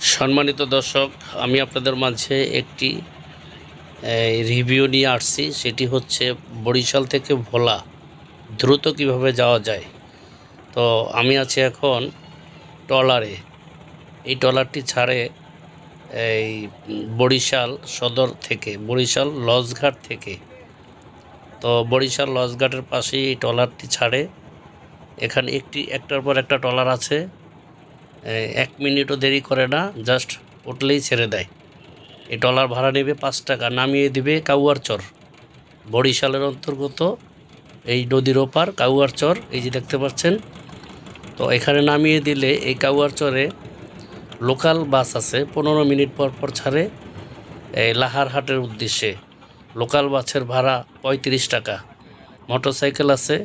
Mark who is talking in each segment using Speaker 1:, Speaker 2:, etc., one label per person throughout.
Speaker 1: সম্মানিত দর্শক, আমি আপনাদের মাঝে একটি রিভিউ নিয়ে আসছি। সেটি হচ্ছে বরিশাল থেকে ভোলা দ্রুত কিভাবে যাওয়া যায়। তো আমি আছি এখন ট্রলারে। এই ট্রলারটি ছাড়ে এই বরিশাল সদর থেকে, বরিশাল লঞ্চঘাট থেকে। তো বরিশাল লঞ্চঘাটের পাশেই এই ট্রলারটি ছাড়ে। এখানে একটার পর একটা ট্রলার আছে, 1 মিনিটও দেরি করে না, জাস্ট উঠলেই ছেড়ে দেয়। এই ট্রলার ভাড়া নেবে 5 টাকা, নামিয়ে দিবে কাউয়ারচর, বরিশালের অন্তর্গত এই নদীর ওপার কাউয়ারচর, এই যে দেখতে পাচ্ছেন। তো এখানে নামিয়ে দিলে এই কাউয়ারচরে লোকাল বাস আছে, 15 মিনিট পর পর ছাড়ে এই লাহারহাটের উদ্দেশ্যে। লোকাল বাসের ভাড়া 35 টাকা। মোটরসাইকেল আছে,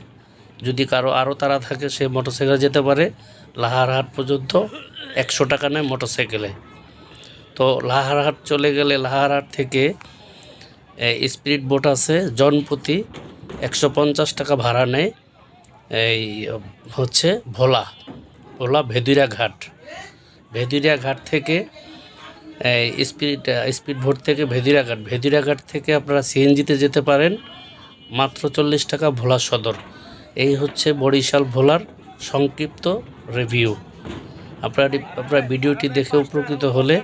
Speaker 1: যদি কারো আরও তাড়া থাকে সে মোটরসাইকেলে যেতে পারে। লাহারহাট পর্যন্ত 100 টাকা নেয় মোটরসাইকেলে। তো লাহারহাট চলে গেলে লাহারহাট থেকে স্পিড বোট আছে, জনপ্রতি 150 টাকা ভাড়া নেয়। এই হচ্ছে ভোলা ভেদুরিয়া ঘাট থেকে স্পিড বোট থেকে ভেদুরিয়া ঘাট থেকে আপনারা সিএনজিতে যেতে পারেন, মাত্র 40 টাকা ভোলা সদর। এই হচ্ছে বরিশাল ভোলার সংক্ষিপ্ত রিভিউ। আপনারা ভিডিওটি দেখে উপকৃত হলে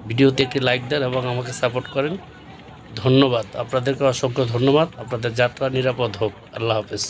Speaker 1: ভিডিওতে একটি লাইক দেন এবং আমাকে সাপোর্ট করেন। ধন্যবাদ, আপনাদেরকে অসংখ্য ধন্যবাদ। আপনাদের যাত্রা নিরাপদ হোক। আল্লাহ হাফেজ।